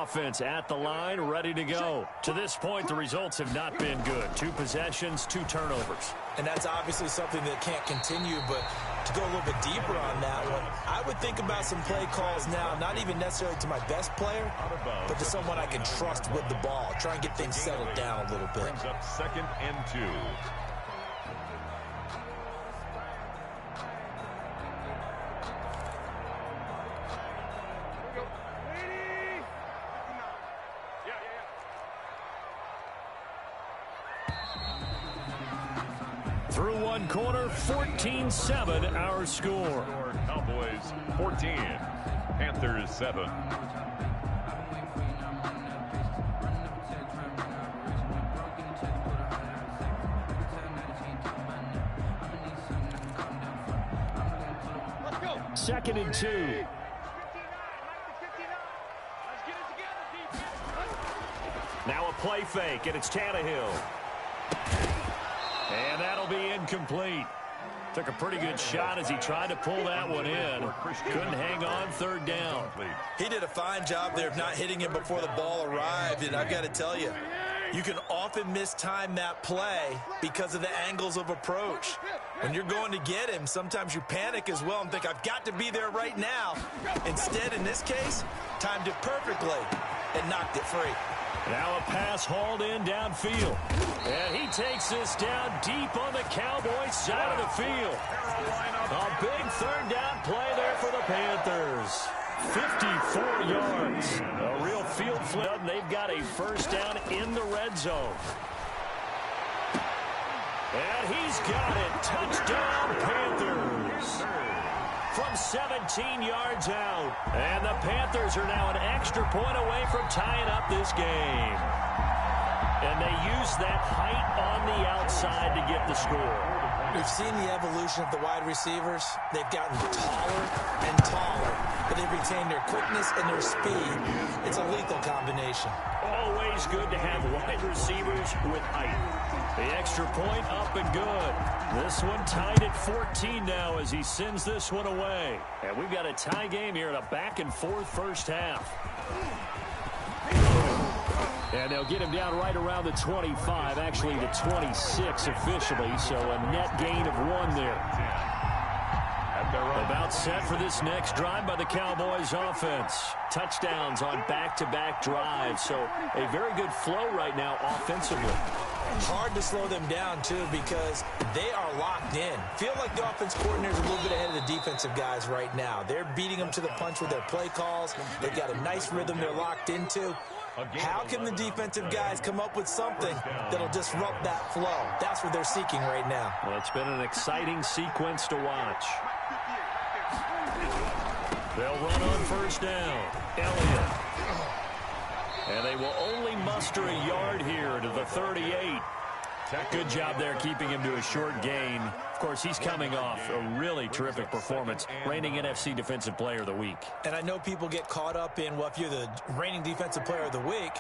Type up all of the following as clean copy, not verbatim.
offense at the line, ready to go. To this point, the results have not been good. 2 possessions, 2 turnovers. And that's obviously something that can't continue, but to go a little bit deeper on that one, I would think about some play calls now, not even necessarily to my best player, but to someone I can trust with the ball. Try and get things settled down a little bit. Brings up 2nd and 2. Through 1 quarter, 14-7 our score. Cowboys 14, Panthers 7. Second and 2. Now a play fake, and it's Tannehill. And that'll be incomplete. Took a pretty good shot as he tried to pull that one in. Couldn't hang on, 3rd down. He did a fine job there of not hitting him before the ball arrived, and I've got to tell you, you can often mistime that play because of the angles of approach. When you're going to get him, sometimes you panic as well and think, I've got to be there right now. Instead, in this case, timed it perfectly and knocked it free. Now a pass hauled in downfield. And he takes this down deep on the Cowboys side of the field. A big 3rd down play there for the Panthers. 54 yards. A real field flip. They've got a 1st down in the red zone. And he's got it. Touchdown, Panthers. From 17 yards out. And the Panthers are now an extra point away from tying up this game. And they use that height on the outside to get the score. We've seen the evolution of the wide receivers. They've gotten taller and taller, but they've retained their quickness and their speed. It's a lethal combination. Always good to have wide receivers with height. The extra point up and good. This one tied at 14 now as he sends this one away. And we've got a tie game here in a back-and-forth first half. And they'll get him down right around the 25, actually the 26 officially, so a net gain of 1 there. About set for this next drive by the Cowboys offense. Touchdowns on back-to-back drives, so a very good flow right now offensively. Hard to slow them down, too, because they are locked in. Feel like the offense coordinator is a little bit ahead of the defensive guys right now. They're beating them to the punch with their play calls. They've got a nice rhythm they're locked into. How can the defensive guys come up with something that'll disrupt that flow? That's what they're seeking right now. Well, it's been an exciting sequence to watch. They'll run on 1st down. Elliott. And they will only muster a yard here to the 38. Good job there keeping him to a short gain. Of course, he's coming off a really terrific performance, reigning NFC Defensive Player of the Week. And I know people get caught up in, well, if you're the reigning Defensive Player of the Week,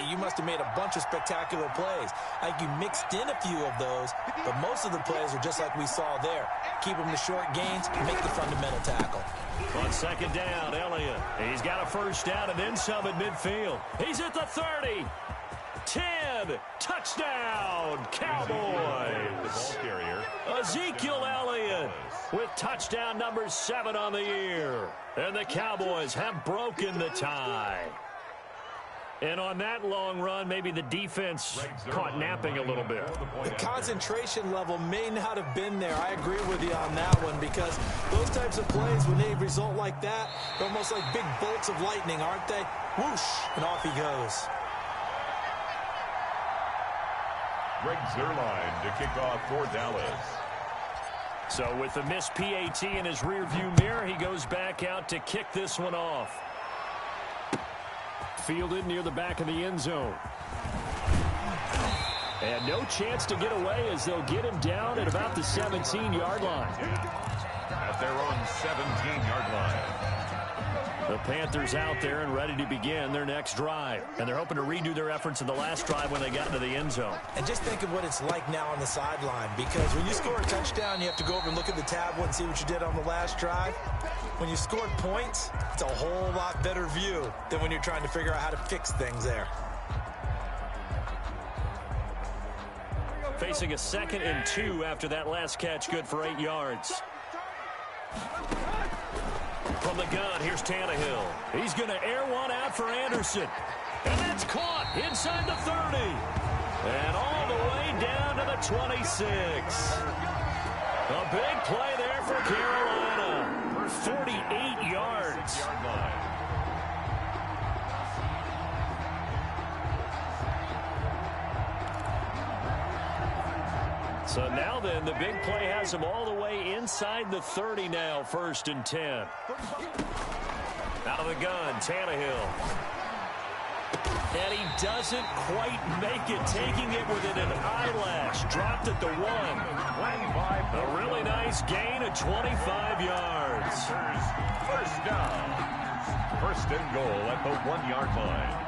you must have made a bunch of spectacular plays. I think you mixed in a few of those, but most of the plays are just like we saw there. Keep them to short gains, make the fundamental tackle. On 2nd down, Elliott. He's got a 1st down and then some at midfield. He's at the 30. 10. Touchdown, Cowboys. Ezekiel Elliott with touchdown number 7 on the year. And the Cowboys have broken the tie. And on that long run, maybe the defense caught napping a little bit. The concentration level may not have been there. I agree with you on that one, because those types of plays, when they result like that, they're almost like big bolts of lightning, aren't they? Whoosh, and off he goes. Greg Zuerlein to kick off for Dallas. So with the missed PAT in his rearview mirror, he goes back out to kick this one off. Fielded near the back of the end zone. And no chance to get away as they'll get him down at about the 17-yard line. At their own 17-yard line. The Panthers out there and ready to begin their next drive. And they're hoping to redo their efforts in the last drive when they got into the end zone. And just think of what it's like now on the sideline, because when you score a touchdown, you have to go over and look at the tablet and see what you did on the last drive. When you scored points, it's a whole lot better view than when you're trying to figure out how to fix things there. Facing a 2nd and 2 after that last catch, good for 8 yards. From the gun, here's Tannehill. He's going to air one out for Anderson. And that's caught inside the 30. And all the way down to the 26. A big play there for Carolina. 48 yards. So now then, the big play has him all the way inside the 30 now, 1st and 10. Out of the gun, Tannehill. And he doesn't quite make it, taking it within an eyelash. Dropped at the 1. A really nice gain of 25 yards. First down. 1st and goal at the 1-yard line.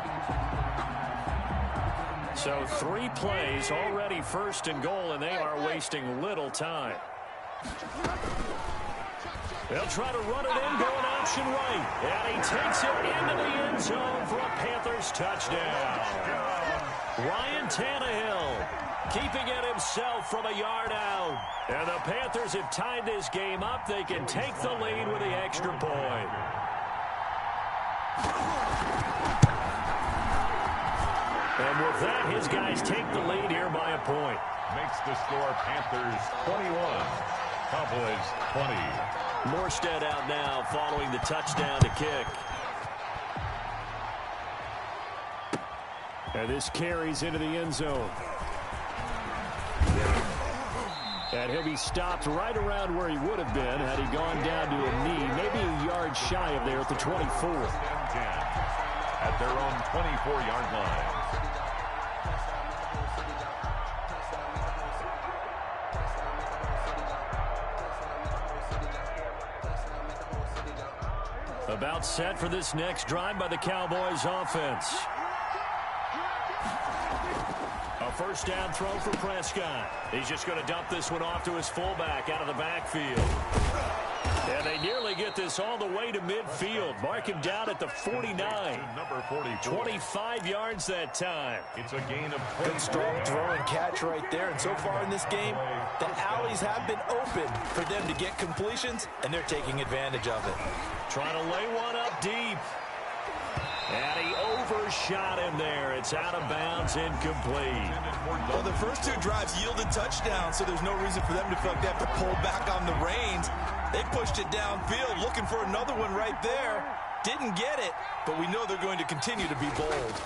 So 3 plays already 1st and goal, and they are wasting little time. They'll try to run it in, going option right. And he takes it into the end zone for a Panthers touchdown. Ryan Tannehill keeping it himself from a yard out. And the Panthers have tied this game up. They can take the lead with the extra point. And with that, his guys take the lead here by a point. Makes the score Panthers 21, Cowboys 20. Morstead out now following the touchdown to kick. And this carries into the end zone. And he'll be stopped right around where he would have been had he gone down to a knee, maybe a yard shy of there at the 24. At their own 24-yard line. About set for this next drive by the Cowboys offense. A 1st down throw for Prescott. He's just going to dump this one off to his fullback out of the backfield. And they nearly get this all the way to midfield. Mark him down at the 49. Number 44. 25 yards that time. It's a gain of 20. Good strong throw and catch right there. And so far in this game, the alleys have been open for them to get completions, and they're taking advantage of it. Trying to lay one up deep. And he overshot him there. It's out of bounds, incomplete. Well, the first 2 drives yielded touchdowns, so there's no reason for them to feel like they have to pull back on the reins. They pushed it downfield, looking for another one right there. Didn't get it, but we know they're going to continue to be bold.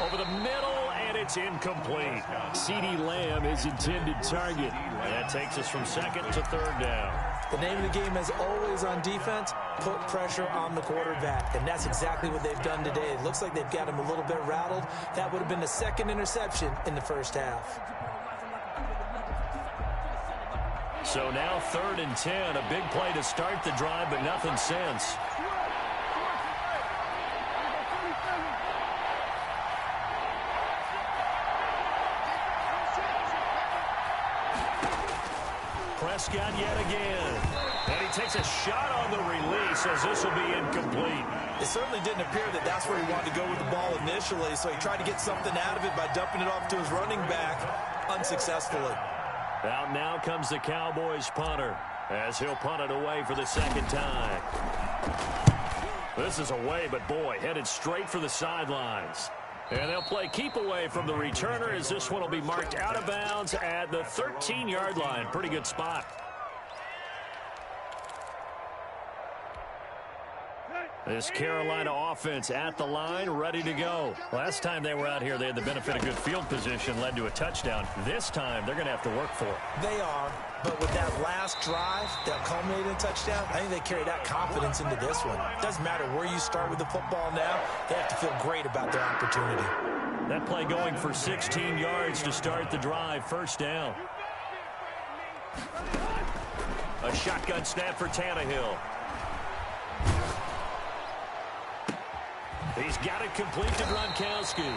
Over the middle, and it's incomplete. CeeDee Lamb is intended target. And that takes us from 2nd to 3rd down. The name of the game is always on defense, put pressure on the quarterback. And that's exactly what they've done today. It looks like they've got him a little bit rattled. That would have been the 2nd interception in the 1st half. So now 3rd and 10. A big play to start the drive, but nothing since. Prescott yet again. And he takes a shot on the release as this will be incomplete. It certainly didn't appear that that's where he wanted to go with the ball initially, so he tried to get something out of it by dumping it off to his running back unsuccessfully. Out now comes the Cowboys punter as he'll punt it away for the 2nd time. This is away, but boy, headed straight for the sidelines. And they'll play keep away from the returner as this one will be marked out of bounds at the 13-yard line. Pretty good spot. This Carolina offense at the line, ready to go. Last time they were out here, they had the benefit of good field position, led to a touchdown. This time, they're going to have to work for it. They are, but with that last drive that culminated in a touchdown, I think they carry that confidence into this one. Doesn't matter where you start with the football now, they have to feel great about their opportunity. That play going for 16 yards to start the drive, 1st down. A shotgun snap for Tannehill. He's got it complete to Gronkowski.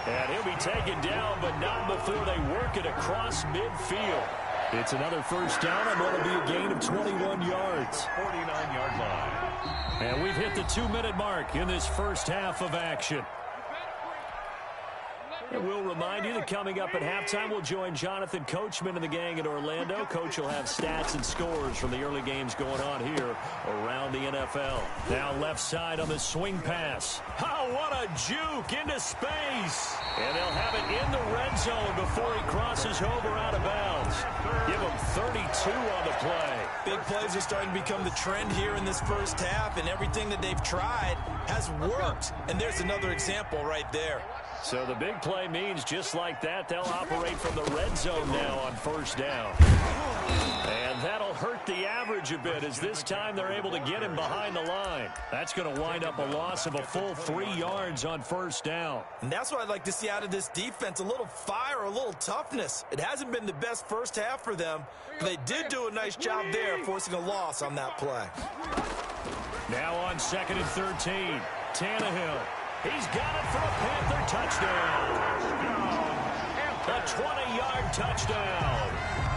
And he'll be taken down, but not before they work it across midfield. It's another first down, and what'll be a gain of 21 yards. 49-yard line. And we've hit the 2-minute mark in this first half of action. And we'll remind you that coming up at halftime, we'll join Jonathan Coachman and the gang in Orlando. Coach will have stats and scores from the early games going on here around the NFL. Now left side on the swing pass. Oh, what a juke into space. And they'll have it in the red zone before he crosses over out of bounds. Give him 32 on the play. Big plays are starting to become the trend here in this first half, and everything that they've tried has worked. And there's another example right there. So the big play means just like that, they'll operate from the red zone now on first down. And that'll hurt the average a bit as this time they're able to get him behind the line. That's going to wind up a loss of a full 3 yards on first down. And that's what I'd like to see out of this defense, a little fire, a little toughness. It hasn't been the best first half for them, but they did do a nice job there forcing a loss on that play. Now on 2nd and 13, Tannehill. He's got it for a Panther touchdown. A 20-yard touchdown.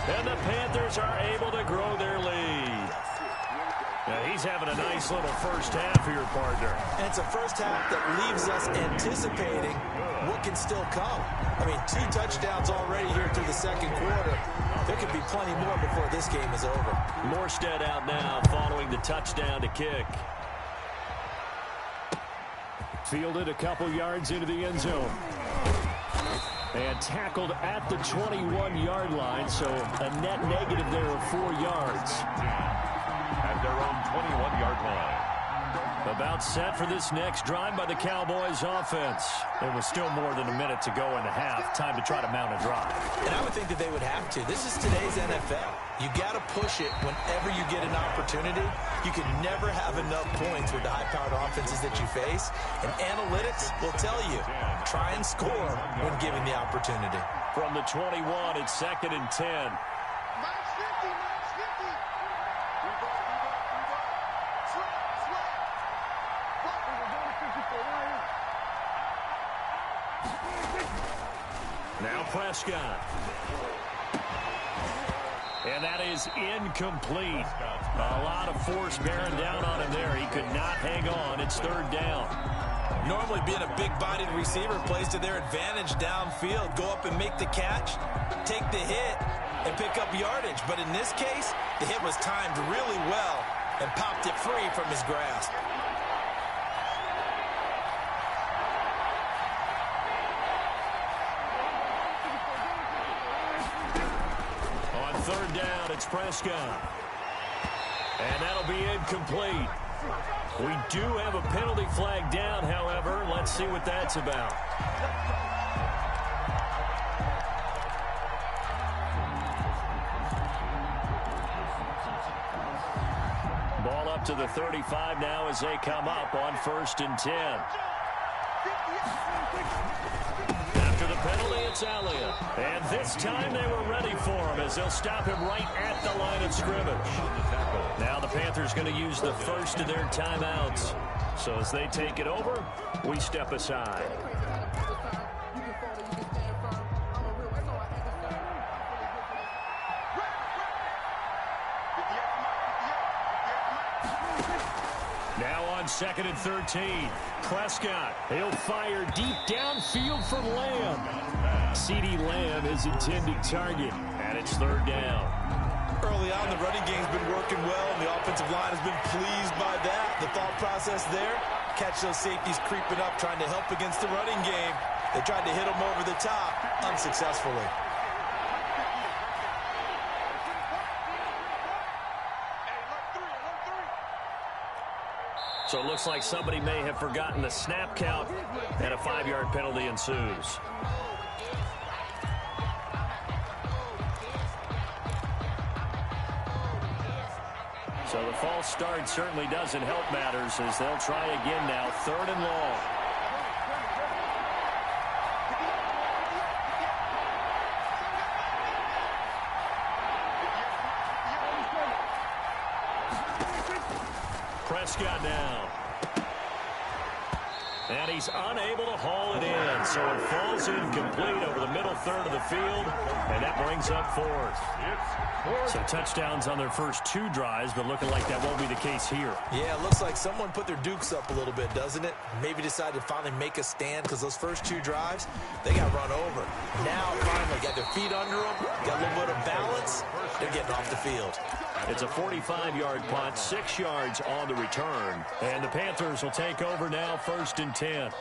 And the Panthers are able to grow their lead. Now he's having a nice little first half here, partner. And it's a first half that leaves us anticipating what can still come. I mean, 2 touchdowns already here through the second quarter. There could be plenty more before this game is over. Morstead out now following the touchdown to kick. Fielded a couple yards into the end zone. And tackled at the 21-yard line, so a net negative there of 4 yards. At their own 21-yard line. About set for this next drive by the Cowboys offense. There was still more than a minute to go in the half. Time to try to mount a drive. And I would think that they would have to. This is today's NFL. You got to push it whenever you get an opportunity. You can never have enough points with the high-powered offenses that you face. And analytics will tell you, try and score when given the opportunity. From the 21, it's 2nd and 10. Now Prescott. And that is incomplete. A lot of force bearing down on him there. He could not hang on. It's 3rd down. Normally being a big-bodied receiver plays to their advantage downfield. Go up and make the catch, take the hit, and pick up yardage. But in this case, the hit was timed really well and popped it free from his grasp. On 3rd down, it's Prescott. And that'll be incomplete. We do have a penalty flag down, however. Let's see what that's about. Ball up to the 35 now as they come up on 1st and 10. After the penalty, it's Elliott. And this time they were ready for him as they'll stop him right at the line of scrimmage. Now the Panthers going to use the first of their timeouts. So as they take it over, we step aside. Now on 2nd and 13, Prescott. He'll fire deep downfield from Lamb. CeeDee Lamb is intended target, and it's 3rd down. Early on, the running game's been working well, and the offensive line has been pleased by that. The thought process there, catch those safeties creeping up, trying to help against the running game. They tried to hit them over the top, unsuccessfully. So it looks like somebody may have forgotten the snap count, and a 5-yard penalty ensues. So the false start certainly doesn't help matters as they'll try again now, 3rd and long. got down. And he's unable to haul it in, so it falls incomplete over the middle third of the field, and that brings up fourth. So touchdowns on their first 2 drives, but looking like that won't be the case here. Yeah, it looks like someone put their dukes up a little bit, doesn't it? Maybe decided to finally make a stand because those first 2 drives, they got run over. Now, finally, got their feet under them, got a little bit of balance, they're getting off the field. It's a 45-yard punt, 6 yards on the return. And the Panthers will take over now, 1st and 10.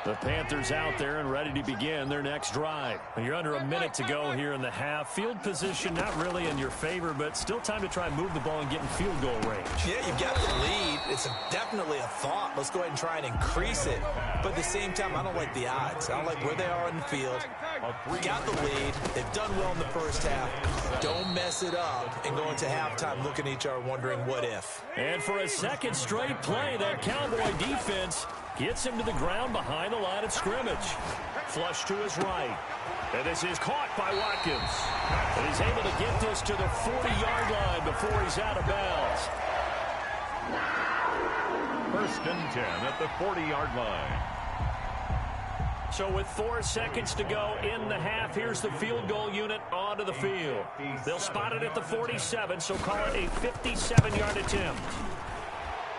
The Panthers out there and ready to begin their next drive. You're under a minute to go here in the half. Field position not really in your favor, but still time to try and move the ball and get in field goal range. Yeah, you've got the lead. It's definitely a thought. Let's go ahead and try and increase it. But at the same time, I don't like the odds. I don't like where they are in the field. We got the lead. They've done well in the first half. Don't mess it up and go into halftime looking at each other wondering what if. And for a second straight play, that Cowboy defense gets him to the ground behind the line of scrimmage. Flush to his right. And this is caught by Watkins. And he's able to get this to the 40-yard line before he's out of bounds. 1st and 10 at the 40-yard line. So with 4 seconds to go in the half, here's the field goal unit onto the field. They'll spot it at the 47, so call it a 57-yard attempt.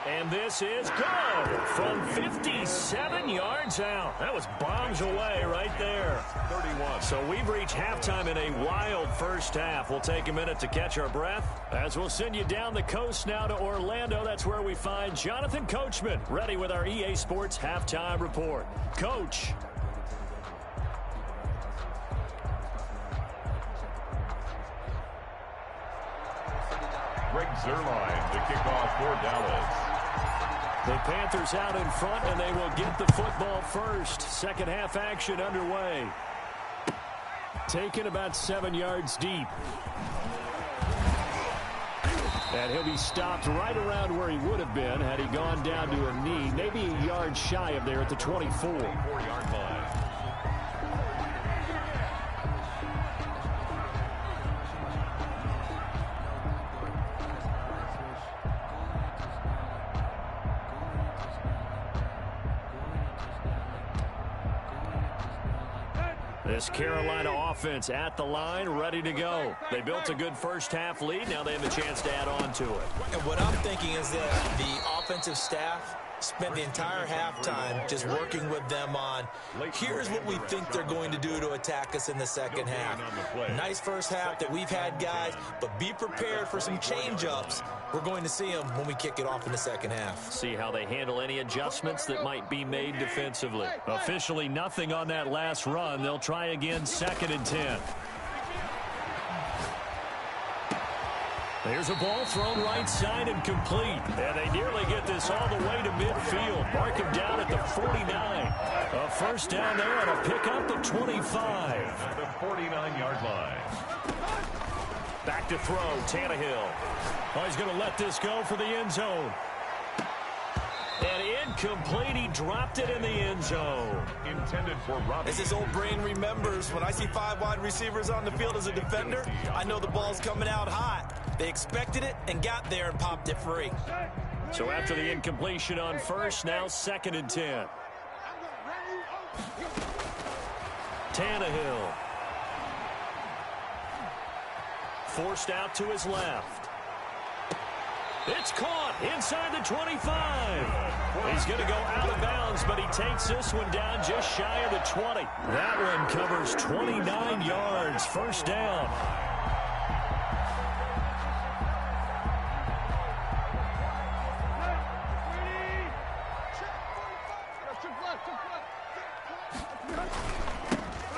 And this is good from 57 yards out. That was bombs away right there. 31. So we've reached halftime in a wild first half. We'll take a minute to catch our breath as we'll send you down the coast now to Orlando. That's where we find Jonathan Coachman ready with our EA Sports halftime report. Coach. Greg Zuerlein to kick off for Dallas. The Panthers out in front, and they will get the football first. Second half action underway. Taken about 7 yards deep. And he'll be stopped right around where he would have been had he gone down to a knee, maybe a yard shy of there at the 24. 4-yard line. This Carolina offense at the line, ready to go. They built a good first half lead. Now they have a chance to add on to it. And what I'm thinking is that the offensive staff spent the entire halftime just working with them on, here's what we think they're going to do to attack us in the second half. Nice first half that we've had, guys, but be prepared for some change-ups. We're going to see them when we kick it off in the second half. See how they handle any adjustments that might be made defensively. Officially nothing on that last run. They'll try again, 2nd and 10. There's a ball thrown right side and complete. And they nearly get this all the way to midfield. Mark him down at the 49. A first down there and a pick up the 25. At the 49-yard line. Back to throw, Tannehill. Oh, he's going to let this go for the end zone. And incomplete. He dropped it in the end zone. Intended for Robbie. As his old brain remembers, when I see 5 wide receivers on the field as a defender, I know the ball's coming out hot. They expected it and got there and popped it free. So after the incompletion on first, now 2nd and 10. Tannehill. Forced out to his left. It's caught inside the 25. He's going to go out of bounds, but he takes this one down just shy of the 20. That one covers 29 yards. First down.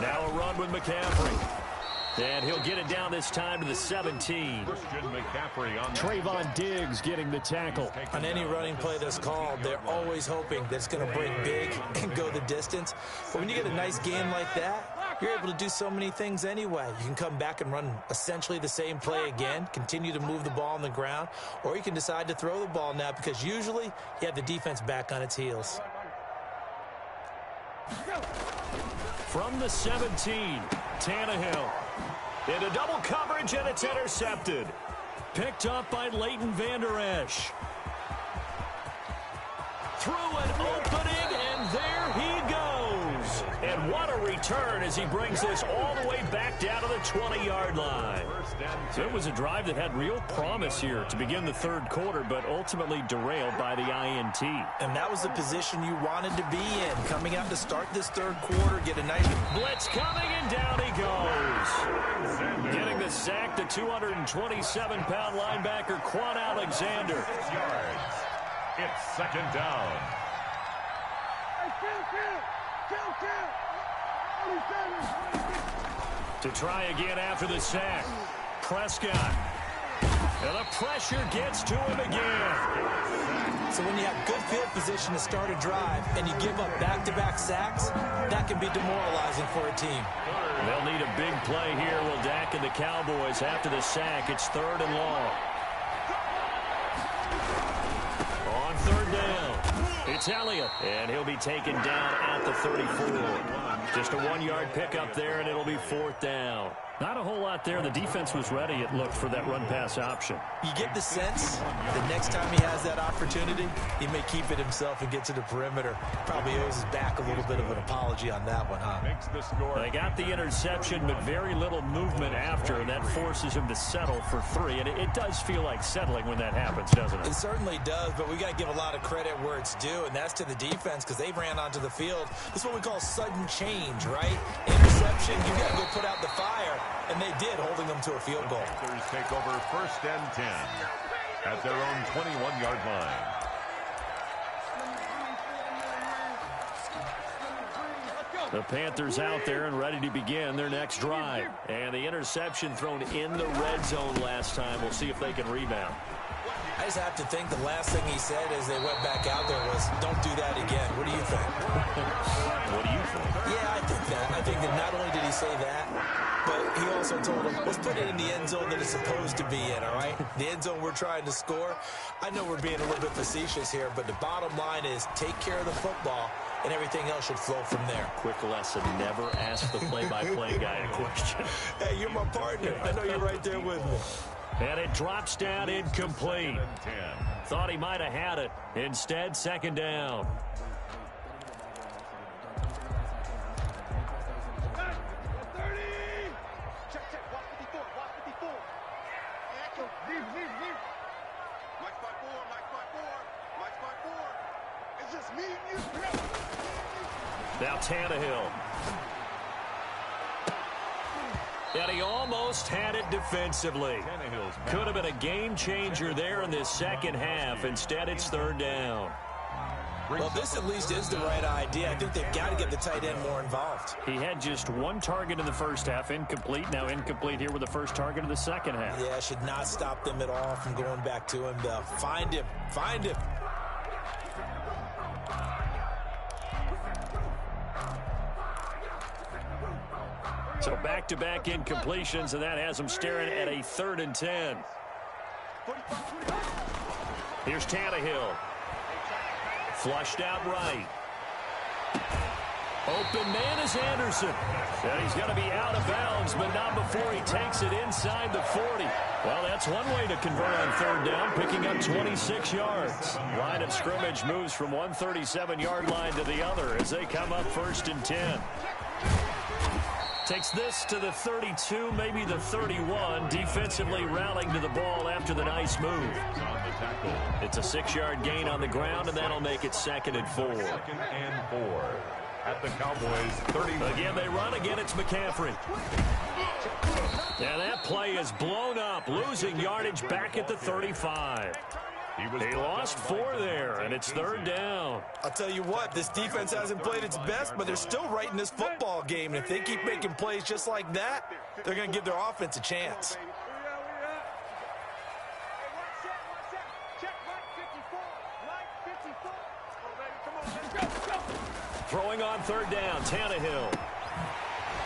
Now a run with McCaffrey. And he'll get it down this time to the 17. Christian McCaffrey on Trayvon Diggs getting the tackle. On any running play that's called, they're always hoping that it's going to break big and go the distance. But when you get a nice game like that, you're able to do so many things anyway. You can come back and run essentially the same play again, continue to move the ball on the ground, or you can decide to throw the ball now because usually you have the defense back on its heels. From the 17, Tannehill. Into double coverage, and it's intercepted. Picked up by Leighton Vander Esch. through an opening, and there he goes. And what a return as he brings this all the way back down to the 20-yard line. So it was a drive that had real promise here to begin the third quarter, but ultimately derailed by the INT. And that was the position you wanted to be in. Coming out to start this third quarter, get a nice blitz coming, and down he goes. Getting the sack, the 227-pound linebacker, Quan Alexander. It's second down. To try again after the sack. Prescott. And the pressure gets to him again. So when you have good field position to start a drive and you give up back-to-back sacks, that can be demoralizing for a team. They'll need a big play here. Will Dak and the Cowboys after the sack. It's third and long. On third down, it's Elliott, and he'll be taken down at the 34. Just a 1-yard pickup there, and it'll be fourth down. Not a whole lot there. The defense was ready, it looked, for that run-pass option. You get the sense the next time he has that opportunity, he may keep it himself and get to the perimeter. Probably owes his back a little bit of an apology on that one, huh? Makes the score. They got the interception, but very little movement after, and that forces him to settle for 3. And it does feel like settling when that happens, doesn't it? It certainly does, but we got to give a lot of credit where it's due, and that's to the defense because they ran onto the field. This is what we call sudden change, right? Interception, you got to go put out the fire. And they did, holding them to a field goal. Panthers take over first and 10 at their own 21-yard line. The Panthers out there and ready to begin their next drive. And the interception thrown in the red zone last time. We'll see if they can rebound. I just have to think the last thing he said as they went back out there was, don't do that again. What do you think? What do you think? Yeah, I think that. I think that not only did he say that, but he also told him, let's put it in the end zone that it's supposed to be in, all right? The end zone we're trying to score. I know we're being a little bit facetious here, but the bottom line is take care of the football, and everything else should flow from there. Quick lesson, never ask the play-by-play guy a question. Hey, you're my partner. I know you're right there with me. And it drops down incomplete. Thought he might have had it. Instead, second down. Now Tannehill. And he almost had it defensively. Could have been a game changer there in this second half. Instead, it's third down. Well, this at least is the right idea. I think they've got to get the tight end more involved. He had just one target in the first half, incomplete. Now incomplete here with the first target of the second half. Yeah, should not stop them at all from going back to him. Find him. Find him. So back-to-back incompletions, and that has him staring at a 3rd and 10. Here's Tannehill. Flushed out right. Open man is Anderson. And he's going to be out of bounds, but not before he takes it inside the 40. Well, that's one way to convert on third down, picking up 26 yards. Line of scrimmage moves from 137-yard line to the other as they come up 1st and 10. Takes this to the 32, maybe the 31. Defensively rallying to the ball after the nice move. It's a 6-yard gain on the ground, and that'll make it 2nd and 4. 2nd and 4 at the Cowboys 30. Again, they run. Again, it's McCaffrey. And that play is blown up, losing yardage back at the 35. He lost 4 there, and it's 3rd down. I'll tell you what, this defense hasn't played its best, but they're still right in this football game. And if they keep making plays just like that, they're going to give their offense a chance. Throwing on third down, Tannehill.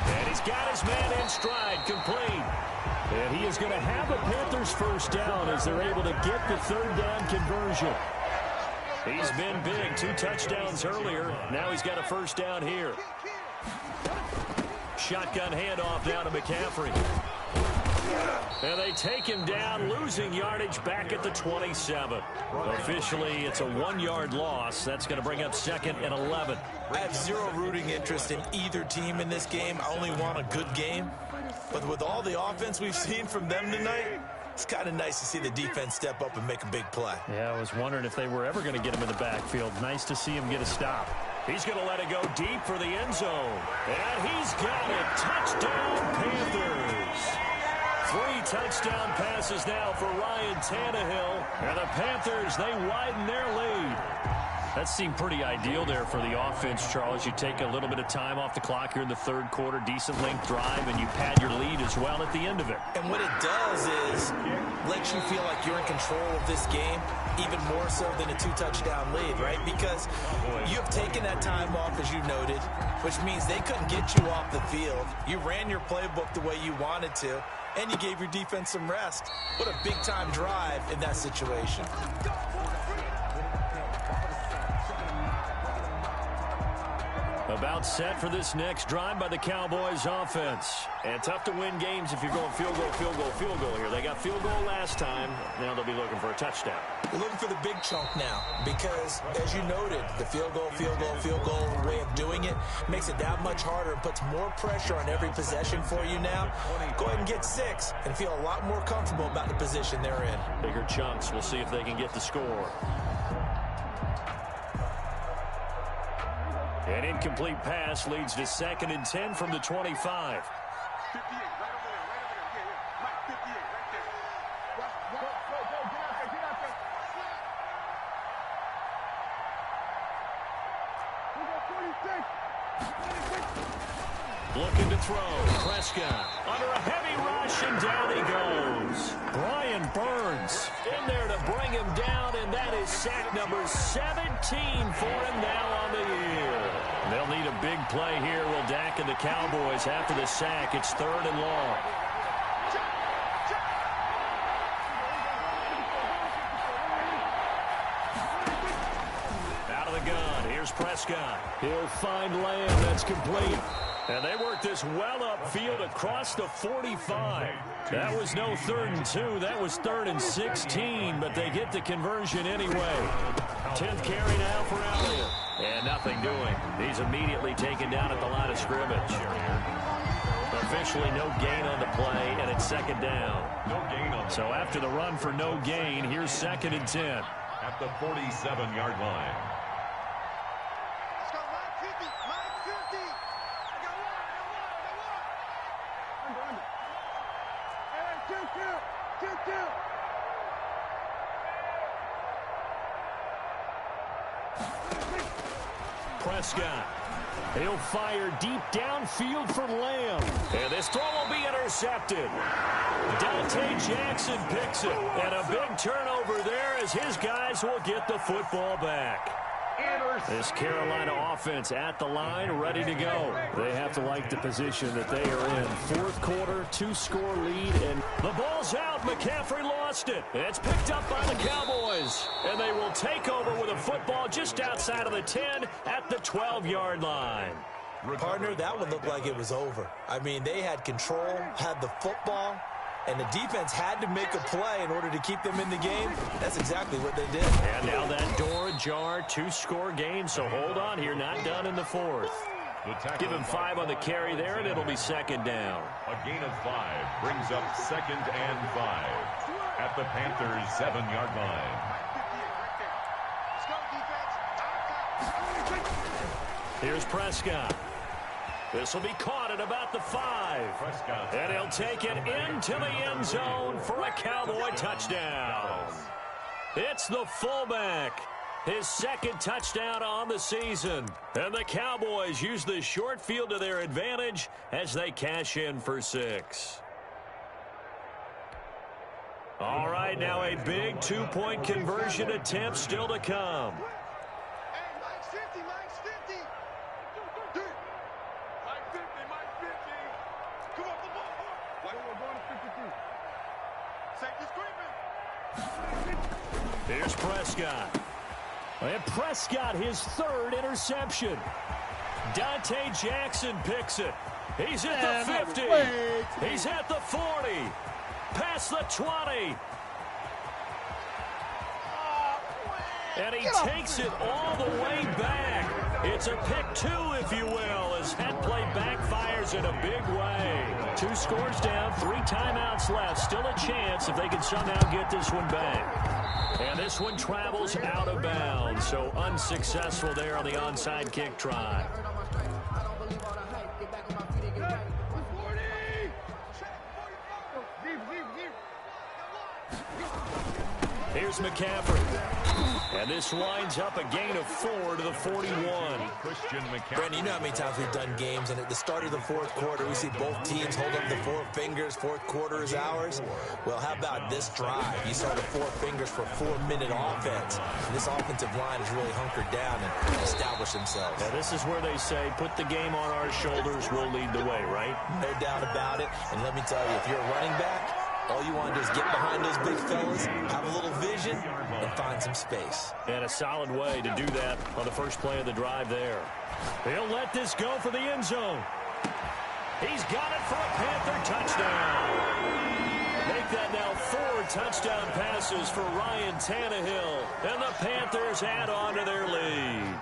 And he's got his man in stride, complete. And he is going to have a Panthers first down as they're able to get the third down conversion. He's been big, 2 touchdowns earlier. Now he's got a first down here. Shotgun handoff down to McCaffrey. And they take him down, losing yardage back at the 27. Officially, it's a 1-yard loss. That's going to bring up 2nd and 11. I have zero rooting interest in either team in this game. I only want a good game. But with all the offense we've seen from them tonight, it's kind of nice to see the defense step up and make a big play. Yeah, I was wondering if they were ever going to get him in the backfield. Nice to see him get a stop. He's going to let it go deep for the end zone. And he's got it. Touchdown, Panthers. 3 touchdown passes now for Ryan Tannehill. And the Panthers, they widen their lead. That seemed pretty ideal there for the offense, Charles. You take a little bit of time off the clock here in the 3rd quarter, decent length drive, and you pad your lead as well at the end of it. And what it does is let you feel like you're in control of this game, even more so than a 2-touchdown lead, right? Because you have taken that time off, as you noted, which means they couldn't get you off the field. You ran your playbook the way you wanted to, and you gave your defense some rest. What a big-time drive in that situation. About set for this next drive by the Cowboys offense. And tough to win games if you're going field goal, field goal, field goal here. They got field goal last time. Now they'll be looking for a touchdown. We're looking for the big chunk now because, as you noted, the field goal way of doing it makes it that much harder and puts more pressure on every possession for you now. Go ahead and get 6 and feel a lot more comfortable about the position they're in. Bigger chunks. We'll see if they can get the score. An incomplete pass leads to 2nd and 10 from the 25. Looking to throw. Prescott under a heavy rush, and down he goes. Brian Burns in there to bring him down, and that is sack number 17 for him now on the year. They'll need a big play here. Will Dak and the Cowboys after the sack. It's 3rd and long. Out of the gun. Here's Prescott. He'll find Lamb. That's complete. And they work this well upfield across the 45. That was no 3rd and 2. That was 3rd and 16, but they get the conversion anyway. 10th carry now for Elliott. And nothing doing. He's immediately taken down at the line of scrimmage. Officially no gain on the play, and it's 2nd down. No gain on. So after the run for no gain, here's 2nd and 10. At the 47-yard line. Prescott. He'll fire deep downfield for Lamb. And this throw will be intercepted. Dante Jackson picks it. And a big turnover there as his guys will get the football back. This Carolina offense at the line, ready to go. They have to like the position that they are in. 4th quarter, 2-score lead, and the ball's out. McCaffrey lost it. It's picked up by the Cowboys, and they will take over with a football just outside of the 10 at the 12-yard line. Partner, that one looked like it was over. I mean, they had control, had the football, and the defense had to make a play in order to keep them in the game. That's exactly what they did. And now that door ajar, 2-score game, so hold on here, not done in the 4th. Give him 5 on the carry there, and it'll be 2nd down. A gain of 5 brings up 2nd and 5 at the Panthers' 7-yard line. Here's Prescott. This will be caught at about the 5. Prescott. And he'll take it into the end zone for a Cowboy touchdown. It's the fullback. His 2nd touchdown on the season. And the Cowboys use the short field to their advantage as they cash in for 6. All right, now a big 2-point conversion attempt still to come. Here's Prescott. And Prescott, his 3rd interception. Dante Jackson picks it. He's at the 50. He's at the 40. Past the 20. And he takes it all the way back. It's a pick 2, if you will, as that play backfires in a big way. 2 scores down, 3 timeouts left. Still a chance if they can somehow get this one back. And this one travels out of bounds, so unsuccessful there on the onside kick try. Here's McCaffrey. And this winds up a gain of 4 to the 41. Brandon, you know how many times we've done games, and at the start of the fourth quarter, we see both teams hold up the 4 fingers. Fourth quarter is ours. Well, how about this drive? You saw the 4 fingers for 4-minute offense. And this offensive line is really hunkered down and established themselves. Now, this is where they say, put the game on our shoulders, we'll lead the way, right? No doubt about it. And let me tell you, if you're a running back, all you want to do is get behind those big fellas, have a little vision, and find some space. And a solid way to do that on the first play of the drive there. He'll let this go for the end zone. He's got it for a Panther touchdown. Make that now 4 touchdown passes for Ryan Tannehill. And the Panthers add on to their lead.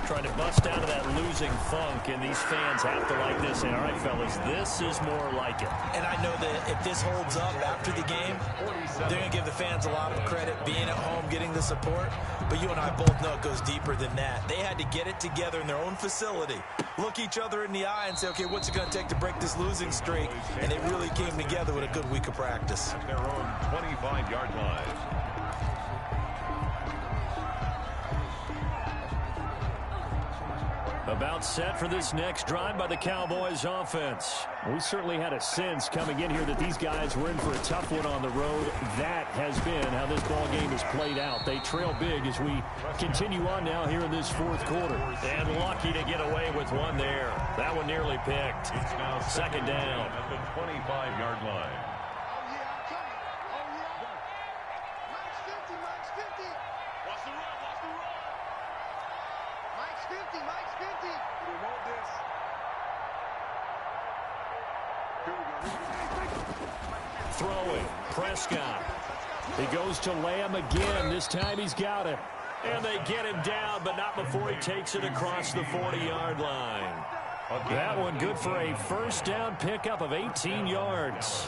Trying to bust out of that losing funk, and these fans have to like this. And all right, fellas, this is more like it. And I know that if this holds up after the game, they're going to give the fans a lot of credit being at home, getting the support. But you and I both know it goes deeper than that. They had to get it together in their own facility, look each other in the eye and say, okay, what's it going to take to break this losing streak? And they really came together with a good week of practice. At their own 25-yard line. About set for this next drive by the Cowboys offense. We certainly had a sense coming in here that these guys were in for a tough one on the road. That has been how this ball game has played out. They trail big as we continue on now here in this fourth quarter. And lucky to get away with one there. That one nearly picked. It's now second down. At the 25-yard line. Throwing, Prescott. He goes to Lamb again. This time he's got it. And they get him down, but not before he takes it across the 40-yard line. That one good for a first down pickup of 18 yards.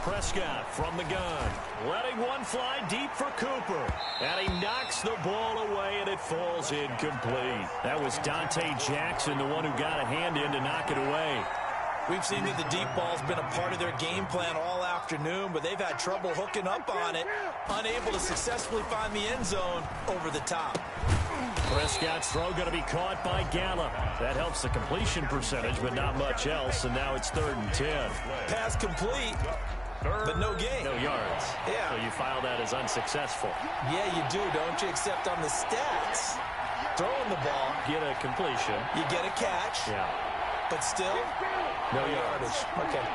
Prescott from the gun, letting one fly deep for Cooper. And he knocks the ball away, and it falls incomplete. That was Dante Jackson, the one who got a hand in to knock it away. We've seen that the deep ball's been a part of their game plan all afternoon, but they've had trouble hooking up on it, unable to successfully find the end zone over the top. Prescott's throw going to be caught by Gallup. That helps the completion percentage, but not much else, and now it's 3rd and 10. Pass complete, but no gain. No yards. Yeah. So you file that as unsuccessful. Yeah, you do, don't you? Except on the stats. Throwing the ball. Get a completion. You get a catch. Yeah. But still, no yardage. Okay.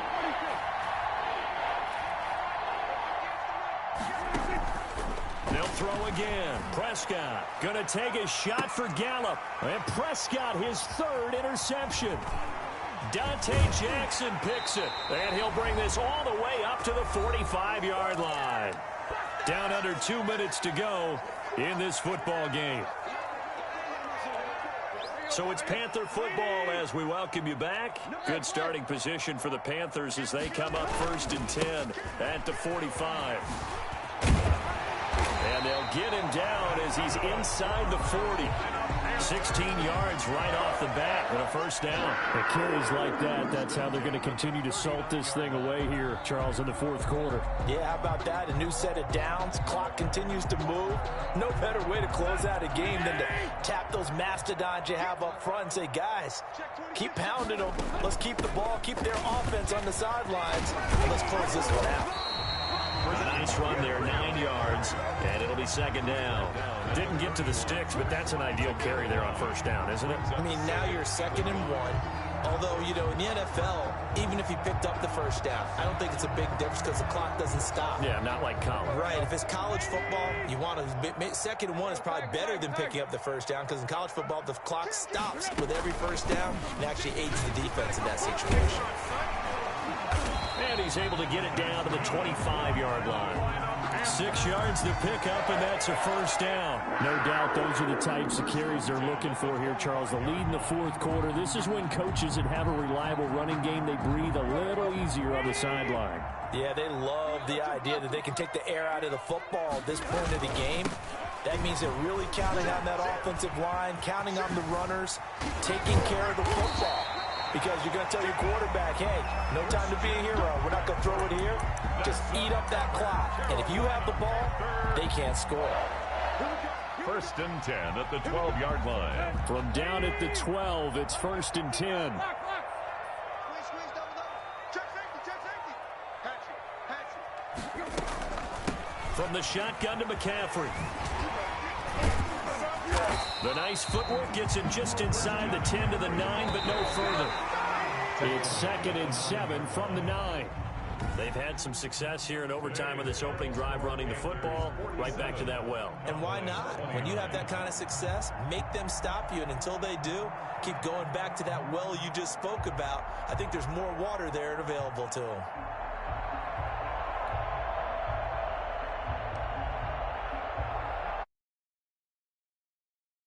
They'll throw again. Prescott going to take a shot for Gallup. And Prescott, his 3rd interception. Dante Jackson picks it. And he'll bring this all the way up to the 45-yard line. Down under 2 minutes to go in this football game. So it's Panther football as we welcome you back. Good starting position for the Panthers as they come up 1st and 10 at the 45. And they'll get him down as he's inside the 40. 16 yards right off the bat and a first down. It carries like that. That's how they're going to continue to salt this thing away here, Charles, in the fourth quarter. Yeah, how about that? A new set of downs. Clock continues to move. No better way to close out a game than to tap those mastodons you have up front and say, guys, keep pounding them. Let's keep the ball, keep their offense on the sidelines, and let's close this one out. Nice run there, 9 yards, and it'll be 2nd down. Didn't get to the sticks, but that's an ideal carry there on 1st down, isn't it? I mean, now you're 2nd and 1. Although, you know, in the NFL, even if he picked up the first down, I don't think it's a big difference because the clock doesn't stop. Yeah, not like college. Right. If it's college football, you want to, second and one is probably better than picking up the first down because in college football, the clock stops with every first down and actually aids the defense in that situation. And he's able to get it down to the 25-yard line. 6 yards to pick up, and that's a first down. No doubt those are the types of carries they're looking for here, Charles. The lead in the fourth quarter. This is when coaches that have a reliable running game, they breathe a little easier on the sideline. Yeah, they love the idea that they can take the air out of the football at this point of the game. That means they're really counting on that offensive line, counting on the runners, taking care of the football. Because you're going to tell your quarterback, hey, no time to be a hero. We're not going to throw it here. Just eat up that clock. And if you have the ball, they can't score. First and 10 at the 12-yard line. From down at the 12, it's first and 10. From the shotgun to McCaffrey. The nice footwork gets him just inside the 10 to the 9, but no further. It's second and 7 from the 9. They've had some success here in overtime with this opening drive running the football right back to that well. And why not? When you have that kind of success, make them stop you. And until they do, keep going back to that well you just spoke about. I think there's more water there available to them.